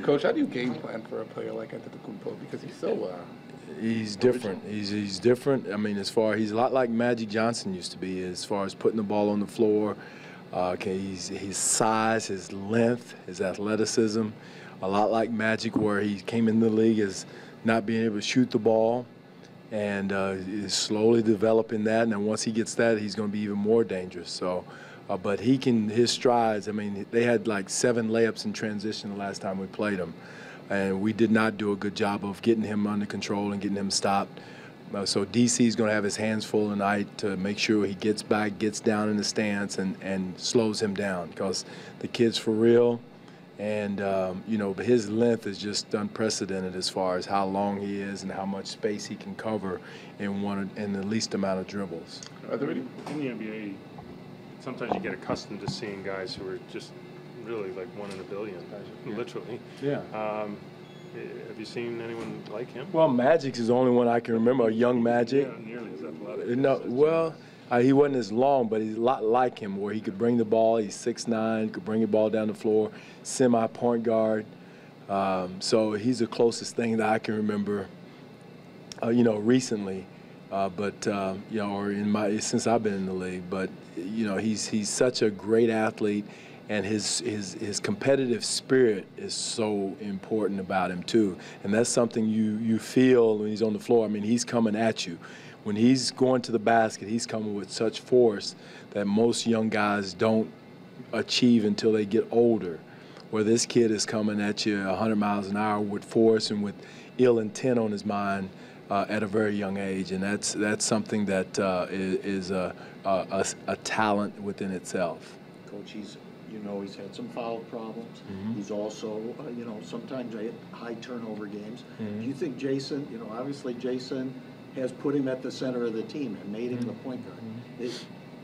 Coach, how do you game plan for a player like Antetokounmpo? Because he's so he's different. He's different. I mean, he's a lot like Magic Johnson used to be as far as putting the ball on the floor. His size, his length, his athleticism, a lot like Magic, where he came in the league as not being able to shoot the ball, and is slowly developing that. And then once he gets that, he's going to be even more dangerous. So, but his strides. I mean, they had like 7 layups in transition the last time we played him, and we did not do a good job of getting him under control and getting him stopped. So DC is going to have his hands full tonight to make sure he gets back, gets down in the stance, and slows him down, because the kid's for real. And, but his length is just unprecedented as far as how long he is and how much space he can cover in the least amount of dribbles. Are there in the NBA, sometimes you get accustomed to seeing guys who are just really like 1 in a billion, literally. Yeah. Have you seen anyone like him? Well, Magic is the only one I can remember, a young Magic. Yeah, nearly as athletic. No, well, he wasn't as long, but he's a lot like him, where he could bring the ball. He's 6'9", could bring the ball down the floor, semi-point guard. So he's the closest thing that I can remember, recently. Since I've been in the league. But, he's such a great athlete. And his competitive spirit is so important about him, too. And that's something you feel when he's on the floor. I mean, he's coming at you. When he's going to the basket, he's coming with such force that most young guys don't achieve until they get older. Where this kid is coming at you 100 miles an hour with force and with ill intent on his mind at a very young age. And that's something that is a talent within itself. Coach, he's had some foul problems. Mm-hmm. He's also, sometimes high turnover games. Mm-hmm. Do you think Jason, obviously Jason has put him at the center of the team and made him the point guard.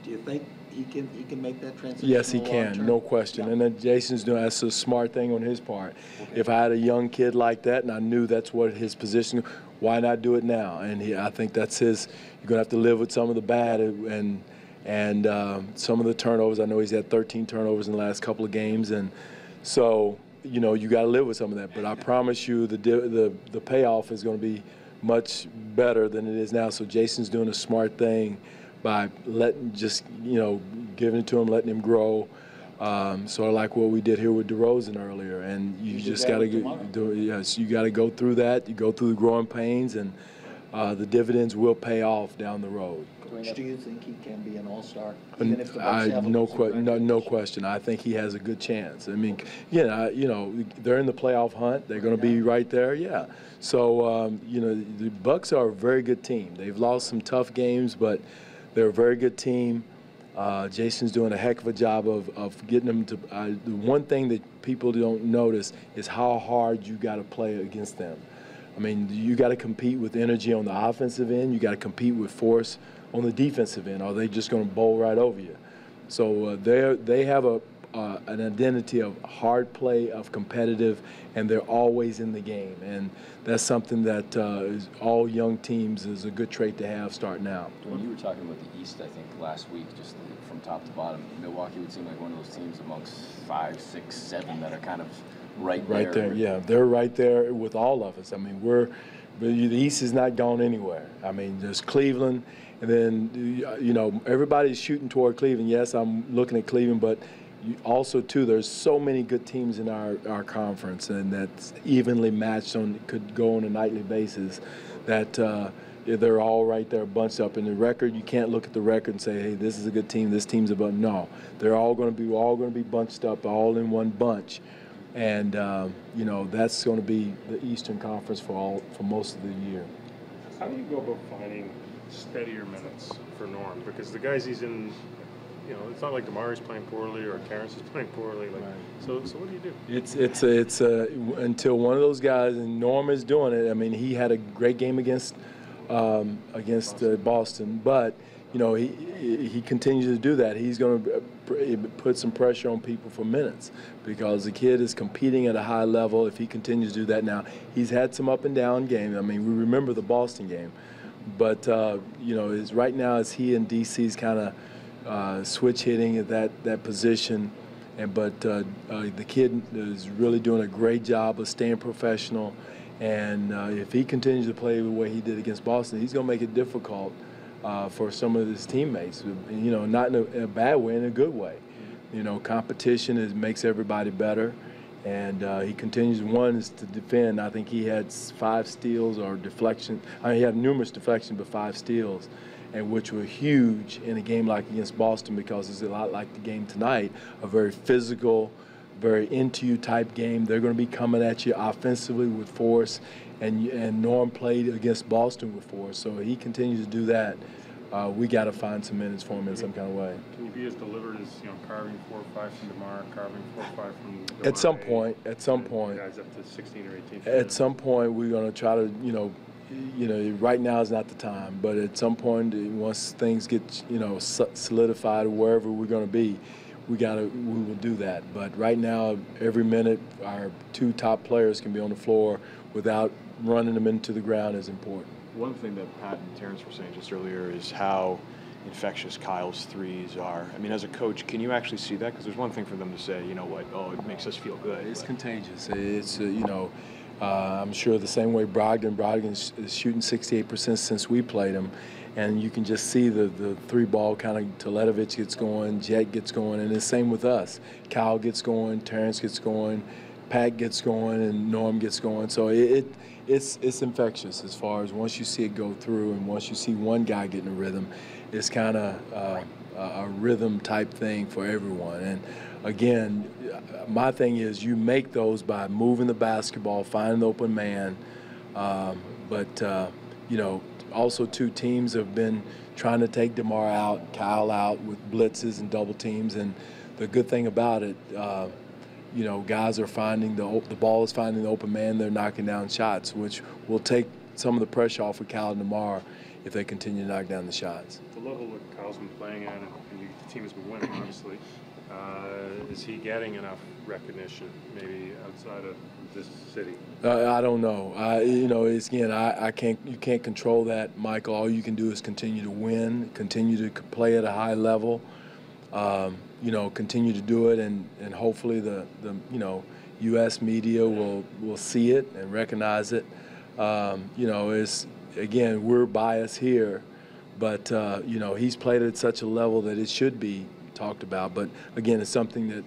Do you think he can make that transition? Yes, he can, no question. Yeah. And then Jason's doing that's a smart thing on his part. Okay. If I had a young kid like that and I knew that's what his position, why not do it now? And I think that's his. You're gonna have to live with some of the bad and some of the turnovers. I know he's had 13 turnovers in the last couple of games, and so you got to live with some of that. But I promise you, the payoff is going to be much better than it is now. So Jason's doing a smart thing by giving it to him, letting him grow. Sort of like what we did here with DeRozan earlier. And you just got to you got to go through that. You go through the growing pains, and the dividends will pay off down the road. Coach, do you think he can be an all-star? Even if the Bucks have no question. I think he has a good chance. I mean, they're in the playoff hunt. They're going to be right there. Yeah. So the Bucks are a very good team. They've lost some tough games, but they're a very good team. Jason's doing a heck of a job of getting them to. The one thing that people don't notice is how hard you got to play against them. I mean, you got to compete with energy on the offensive end. You got to compete with force on the defensive end. Or they just going to bowl right over you? So they have an identity of hard play, of competitive, and they're always in the game. And that's something that all young teams is a good trait to have starting out. When you were talking about the East, I think last week, just from top to bottom, Milwaukee would seem like one of those teams amongst 5, 6, 7 that are kind of right there. Yeah, they're right there with all of us. I mean, the East is not gone anywhere. I mean, there's Cleveland, and then everybody's shooting toward Cleveland. Yes, I'm looking at Cleveland, but also too, there's so many good teams in our conference, and that's evenly matched could go on a nightly basis. That they're all right there bunched up. In the record, you can't look at the record and say, hey, this is a good team, this team's a bunch. No, they're all going to be bunched up, all in one bunch. And that's going to be the Eastern Conference for most of the year. How do you go about finding steadier minutes for Norm? Because the guys he's in, it's not like DeMar's playing poorly or Terrence is playing poorly. Right. So what do you do? It's until one of those guys, and Norm is doing it. I mean, he had a great game against Boston, but he continues to do that. He's going to put some pressure on people for minutes because the kid is competing at a high level. If he continues to do that now, he's had some up and down games. I mean, we remember the Boston game, but right now it's he and DC's kind of switch hitting at that position, But the kid is really doing a great job of staying professional. And if he continues to play the way he did against Boston, he's going to make it difficult for some of his teammates. You know, not in a bad way, in a good way. You know, competition makes everybody better. And he continues. One is to defend. I think he had 5 steals or deflection. I mean, he had numerous deflections, but 5 steals, and which were huge in a game like against Boston, because it's a lot like the game tonight, a very physical, very into-you type game. They're going to be coming at you offensively with force, and Norm played against Boston with force. So he continues to do that. We got to find some minutes for him in some kind of way. Can you be as deliberate as, you know, carving 4 or 5 from DeMar, carving 4 or 5 from DeMar? At some point. Guys up to 16 or 18. At some point, we're going to try to, you know, right now is not the time. But at some point, once things get, you know, solidified or wherever we're going to be, we will do that. But right now, every minute our 2 top players can be on the floor without running them into the ground is important. One thing that Pat and Terrence were saying just earlier is how infectious Kyle's threes are. I mean, as a coach, can you actually see that? Because there's one thing for them to say, you know what, oh, it makes us feel good. It's contagious. It's, you know, I'm sure the same way Brogdon is shooting 68% since we played him. And you can just see the 3-ball kind of, Teletovic gets going, Jet gets going, and the same with us. Kyle gets going, Terrence gets going, Pat gets going, and Norm gets going. So it's infectious as far as once you see it go through, and once you see one guy getting a rhythm, it's kind of a rhythm type thing for everyone. And again, my thing is you make those by moving the basketball, finding the open man, you know, also 2 teams have been trying to take DeMar out, Kyle out with blitzes and double teams, and the good thing about it, you know, guys are finding the ball is finding the open man. They're knocking down shots, which will take some of the pressure off of Kyle and DeMar if they continue to knock down the shots. The level that Kyle's been playing at, and the team has been winning, obviously, is he getting enough recognition, maybe outside of this city? I don't know. You know, it's, again, you can't control that, Michael. All you can do is continue to win, continue to play at a high level. You know, continue to do it, and hopefully the you know, U.S. media will see it and recognize it. You know, it's, again, we're biased here, but you know, he's played at such a level that it should be talked about. But again, it's something that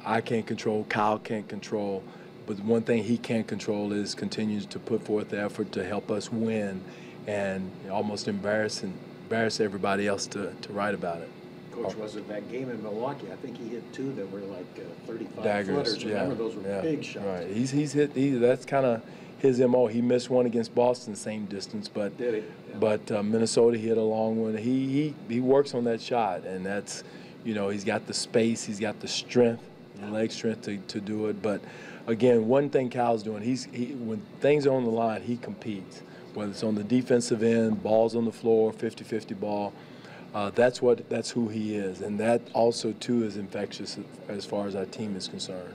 I can't control, Kyle can't control. But one thing he can't control is continues to put forth the effort to help us win, and almost embarrass everybody else to write about it. Coach, was it that game in Milwaukee? I think he hit 2 that were like 35 daggers, footers. Remember, those were big shots. Right. He's hit. That's kind of his MO. He missed one against Boston, same distance, but Did he? Yeah. But Minnesota hit a long one. He works on that shot, and that's, you know, he's got the space, he's got the strength, the leg strength to do it. But again, one thing Kyle's doing, when things are on the line, he competes. Whether it's on the defensive end, balls on the floor, 50-50 ball. That's who he is, and that also too is infectious as far as our team is concerned.